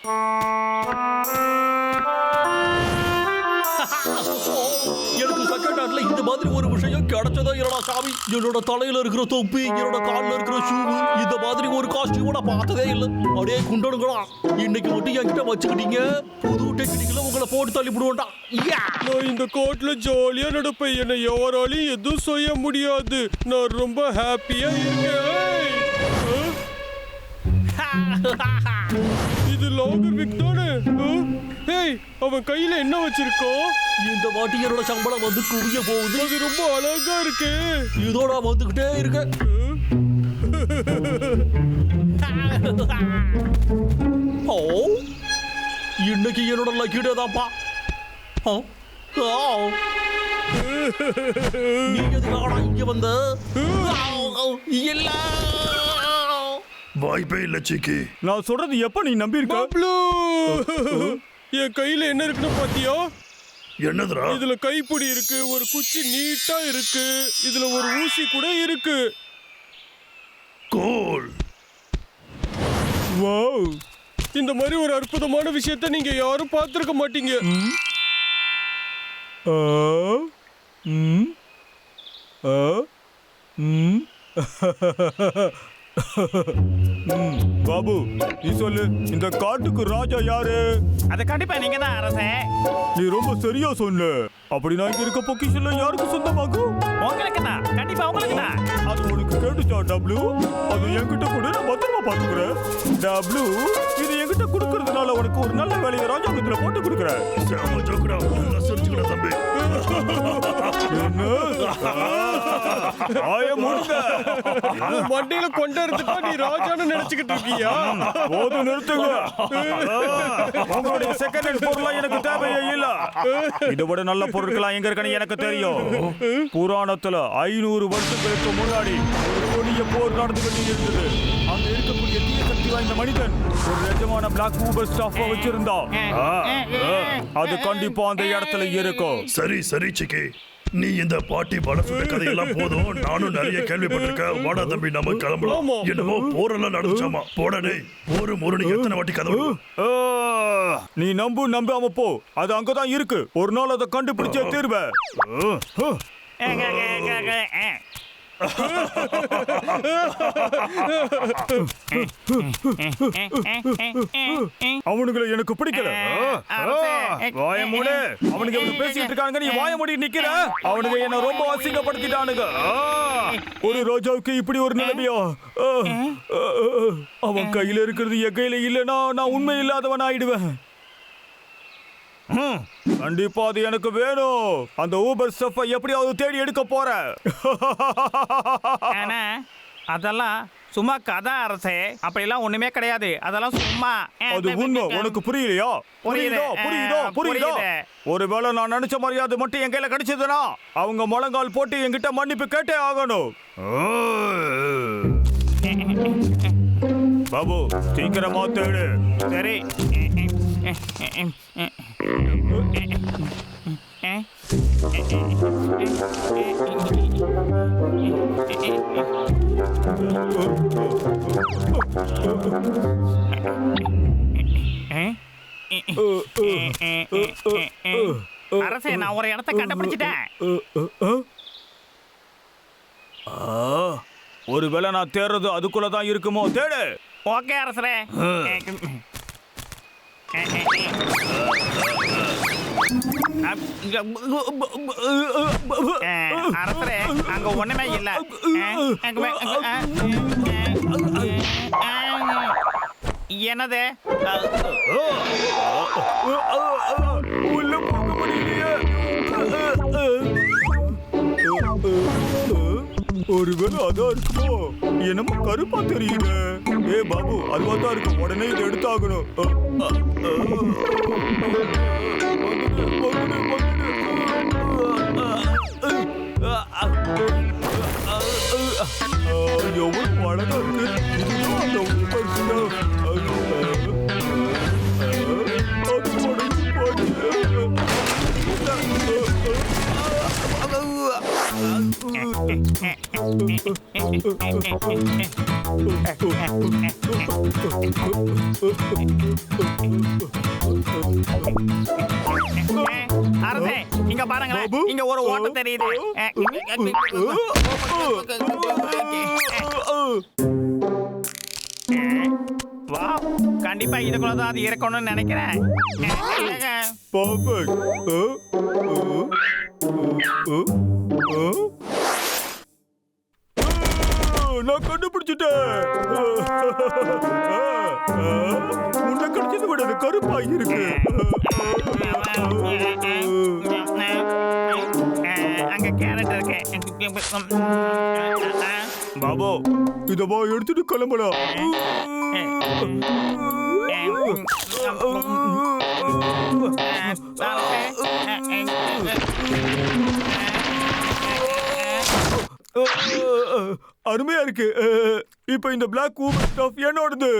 எனக்கு செகண்ட் ஹேண்ட்ல இந்த மாதிரி ஒரு விஷயம் கிடைச்சதா இல்லடா சாமி. என்னோட தலையில இருக்கிற தொப்பி, என்னோட காலில் இருக்கிற ஷூ, இந்த மாதிரி ஒரு காஸ்டியூம் நான் பார்த்ததே இல்லை. அப்படியே குண்டனுங்களா, இன்னைக்கு மட்டும் என்கிட்ட வச்சுக்கிட்டீங்க. புது டெக்னிக்ல உங்களை போட்டு தள்ளி விடுவோம்டா. நான் இந்த கோட்ல ஜாலியா நடப்பேன். என்னை யாராலையும் எதுவும் செய்ய முடியாது. நான் ரொம்ப ஹாப்பியா இருக்கேன். இது லாகர் விக் தானே? ஏய், அவன் கையில என்ன வச்சிருக்கோம்? இந்த வாட்டி என்னோட சம்பளம் வந்து குவிய போகுது. அது ரொம்ப அழகா இருக்கு. இதோட வந்துகிட்டே இருக்க. ஓ, இன்னைக்கு என்னோட லக்கிடே தான்ப்பா. நீ எதுக்காடா இங்க வந்த? இல்ல, வாய்ப்பே இல்ல சிக்கி. நான் சொல்றது எப்ப நீ நம்பி இருக்க? என் கையில என்ன இருக்குன்னு பாத்தியா? என்னதுடா? இதுல கைப்பிடி இருக்கு, ஒரு குச்சி நீட்டா இருக்கு, இதுல ஒரு ஊசி கூட இருக்கு. கோல். வாவ், இந்த மாதிரி ஒரு அற்புதமான விஷயத்தை நீங்க யாரும் பார்த்திருக்க மாட்டீங்க. பாபு, நீ சொல்லு, இந்த காட்டுக்கு ராஜா யாரு? அது கண்டிப்பா நீங்க தான் அரசே. நீ ரொம்ப சரியா சொன்ன. அப்படின்னா இங்க இருக்க பொக்கிஷன்ல யாருக்கு சொந்தமாகும்? உங்களுக்கு தான், கண்டிப்பா உங்களுக்கு தான். அது உனக்கு கேட்டுச்சா டப்ளு? அது என்கிட்ட கூட நான் பத்திரமா பாத்துக்கிறேன். டப்ளு, இது என்கிட்ட கொடுக்கறதுனால உனக்கு ஒரு நல்ல வேலையை ராஜாங்கத்துல போட்டு கொடுக்குறேன். சிரிச்சுக்கடா தம்பி. மண்டையில கொண்டாடுறதுக்கா நீ ராஜான்னு நினைச்சுக்கிட்டு இருக்கியா? போது நிறுத்துங்க. உங்களுடைய செகண்ட் ஹேண்ட் பொருளா எனக்கு தேவையே இல்ல. இதை விட நல்ல பொருட்களா எங்க இருக்குன்னு எனக்கு தெரியும். புராணத்துல 500 வருஷங்களுக்கு முன்னாடி ஒரு கொடிய போர் நடந்துகிட்டு இருந்தது. அங்க இருக்கக்கூடிய தீய சக்தி வாய்ந்த மனிதன் ஒரு நிஜமான பிளாக் ஊபர் ஸ்டாஃபா வச்சிருந்தா. அது கண்டிப்பா அந்த இடத்துல இருக்கும். சரி சரி சிக்கி, நீ இந்த பாட்டி படம் சுட்ட கதையெல்லாம் போதும். நானும் நிறைய கேள்விப்பட்டிருக்கேன். வாடா தம்பி, நம்ம கிளம்பலாம். என்னமோ போரெல்லாம் நடந்துச்சாமா. போடனே, போரு முருனி எத்தனை வாட்டி கதை. நீ நம்பாம போ. அது அங்கதான் இருக்கு. ஒரு நாள் அதை கண்டுபிடிச்சே தீர்வே. அவனுங்களை எனக்கு பிடிக்கல. வாய மூடு. அவனுக்கு எப்படி பேசிட்டு இருக்கானுங்க, நீ வாய மூடி நிக்கிற. அவனுங்க என்ன ரொம்ப அசிங்கப்படுத்திட்டானுங்க. ஒரு ரோஜாவுக்கு இப்படி ஒரு நிலைமையா? அவன் கையில இருக்கிறது என் கையில இல்லைன்னா நான் உண்மை இல்லாதவன் ஆயிடுவேன். கண்டிப்பா அது எனக்கு வேணும். அந்த ஊபர் ஸ்டஃப்பை எப்படியாவது தேடி எடுக்க போறேன். அதெல்லாம் சும்மா கதை அரசே. அப்படிலாம் ஒண்ணுமே கிடையாது. அதெல்லாம் சும்மா. அது உண்மை. உனக்கு புரியலையா? புரியுதோ? ஒருவேளை நான் நினைச்ச மாதிரி அது மட்டும் என் கையில கிடைச்சதுன்னா அவங்க முழங்கால் போட்டு என்கிட்ட மன்னிப்பு கேட்டே ஆகணும். பாபு, சீக்கிரமா தேடு. சரி. அரசே, நான் ஒரு இடத்தை கண்டுபிடிச்சிட்டேன். ஒருவேளை நான் தேடுறது அதுக்குள்ளதான் இருக்குமோ? தேடு. ஓகே அரசரே. அரசரே, அங்க ஒண்ணுமே இல்ல. என்னது? உள்ள போக முடியலையே. ஒருவேளை அதான் இருக்குமோ? என்னமோ கருப்பா தெரியுது. ஏ பாபு, அதுவா தான் இருக்கும். உடனே இதை எடுத்தாகணும். எவ்வளவு அழகா இருக்கு. அரசே இங்க பாருங்களேன், இங்க ஒரு ஓட்டை தெரியுது. வா, கண்டிப்பா இதுக்குள்ள தான் அது இருக்கணும்னு நினைக்கிறேன். நான் கண்டுபிடிச்சிட்டேன். உன்னை கடிச்சது விட அது கருப்பா இருக்கு. அங்க கேரட் இருக்கு. பாபு இத வா எடுத்துட்டு கிளம்பலாம். அருமையா இருக்கு. இப்ப இந்த பிளாக் ஊமன் ஸ்டஃப் என்னோடது.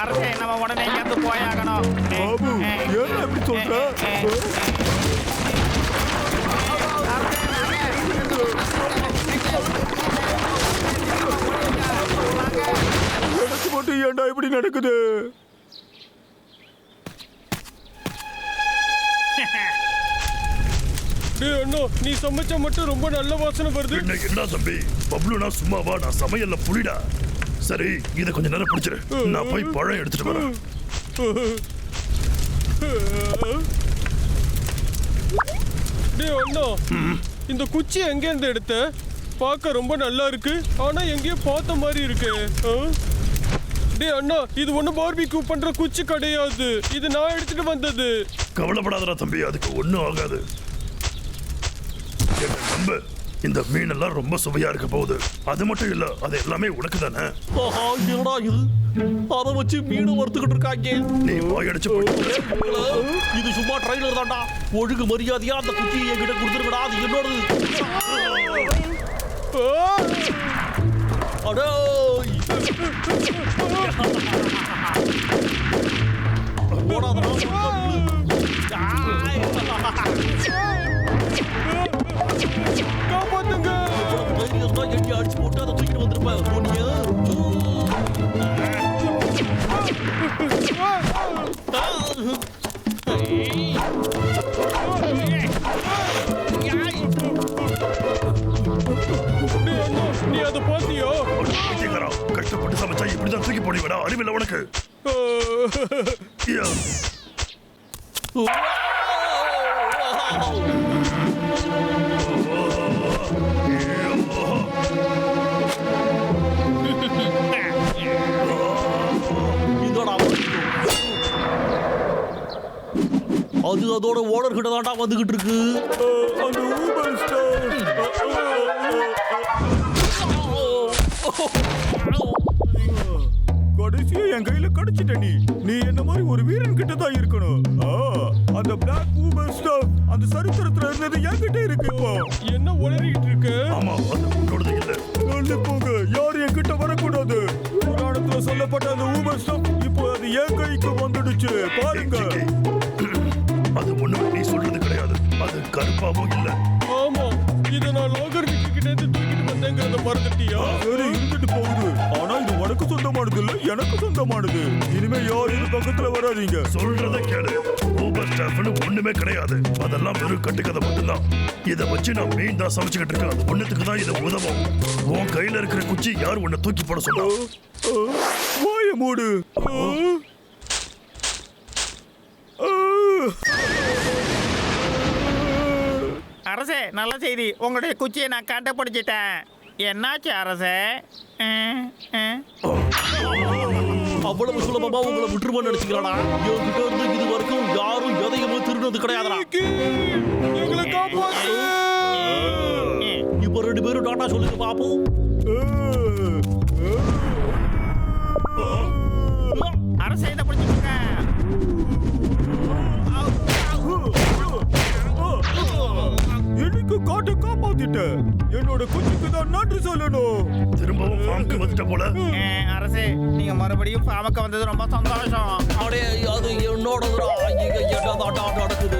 அரசே நம்ம உடனே இங்கிருந்து போயாகணும். பாபு என்ன எப்படி சொல்ற? எனக்கு மட்டும் ஏன்டா இப்படி நடக்குது? அண்ணா நீ சமைச்சா மட்டும் ரொம்ப நல்ல வாசனை வருது. என்ன தம்பி பப்ளுனா சும்மாவா? நான் சமையல்ல புலிடா. சரி இத கொஞ்ச நேரம் பிடிச்சிரு, நான் போய் பழம் எடுத்துட்டு வரேன். அண்ணா இந்த குச்சி எங்க இருந்து எடுத்த? பார்க்க ரொம்ப நல்லா இருக்கு, ஆனா எங்கேயோ பார்த்த மாதிரி இருக்கு. அண்ணா இது ஒண்ணு பார்பிக்யூ பண்ற குச்சி கிடையாது, இது நான் எடுத்துட்டு வந்தது. கவலைப்படாதடா தம்பி, அதுக்கு ஒண்ணும் ஆகாது. நம்ப, இந்த மீன் எல்லாம் ரொம்ப சுவையா இருக்க போகுது. அது மட்டும் இல்ல, அது எல்லாமே உனக்கு தானே. ஆஹா, என்னடா இது? அதை வச்சு மீன் வறுத்துக்கிட்டு இருக்காங்க. நீ வாயடிச்சு போயிட்டு இது சும்மா ட்ரைலர் தான்டா. ஒழுங்கு மரியாதையா அந்த குச்சியை என்கிட்ட கொடுத்துருக்கடா, அது என்னோடது. அடோ காப்பாத்துங்க. எட்டி அடிச்சு போட்டு அதை தூக்கிட்டு வந்திருப்பேன். நீ அதை பாத்தியோ? கஷ்டப்பட்டு சமைச்சா இப்படிதான் தூக்கி போடுவா? அறிவில்லை உனக்கு? அது அதோட ஓனர் கிட்ட தான்டா வந்துகிட்டு இருக்கு. அந்த ஊபர் ஸ்டார் கடைசியா என் கையில கடிச்சிட்ட. நீ என்ன மாதிரி ஒரு வீரன் கிட்ட தான் இருக்கணும். அந்த பிளாக் ஊபர் ஸ்டார் அந்த சரித்திரத்துல இருந்தது என்கிட்ட இருக்கு. இப்போ என்ன உளறிட்டு இருக்கு? ஆமா, அது உன்னோடது இல்ல. சொல்லி போங்க, யாரும் என்கிட்ட வரக்கூடாது. புராணத்துல சொல்லப்பட்ட அந்த ஊபர் ஸ்டார் இப்போ அது என் கைக்கு வந்துடுச்சு. பாருங்க, அது ஒண்ணும் நீ சொல்றது கிடையாது. அது கருப்பாவும் இல்ல. ஆமா, இத நான் லோகர் கிட்ட இருந்து தூக்கிட்டு வந்தேங்கறத மறந்துட்டியா? சரி இருந்துட்டு போகுது. ஆனா இது உனக்கு சொந்தமானது இல்ல, எனக்கு சொந்தமானது. இனிமே யாரும் இது பக்கத்துல வராதீங்க. சொல்றத கேளு. ஊபர் ஸ்டாஃப்னு ஒண்ணுமே கிடையாது. அதெல்லாம் வெறும் கட்டுக்கதை மட்டும்தான். இதை வச்சு நான் மீன் தான் சமைச்சுக்கிட்டு இருக்கேன். அது ஒண்ணுத்துக்கு தான் இது உதவும். உன் கையில இருக்கிற குச்சி யார் உன்னை தூக்கி போட சொன்னா? வாய மூடு. அரசே நல்ல செய்தி, உங்களுடைய குச்சியை நான் கண்டுபிடிச்சிட்டேன். என்னாச்சு அரசே? அவ்வளவு சுலபமா உங்களை விட்டுருவான்னு நினைச்சுக்கிறானா? என்கிட்ட இருந்து இது வரைக்கும் யாரும் எதையுமே திருடுறது கிடையாதுடா. எங்களை காப்பாத்து. இப்ப 2 பேரும் டாட்டா சொல்லுங்க பாப்போம். அரசே இதை பிடிச்சிருக்க. எனக்கு காட்டை காப்பாத்திட்ட. என்னோட குச்சிக்கு தான் நன்றி சொல்லணும். திரும்பவும் ஃபார்முக்கு வந்துட்ட போல. அரசே நீங்க மறுபடியும் ஃபார்முக்கு வந்தது ரொம்ப சந்தோஷம். அடே அது என்னோடதுடா. இங்க என்னதாடா நடக்குது?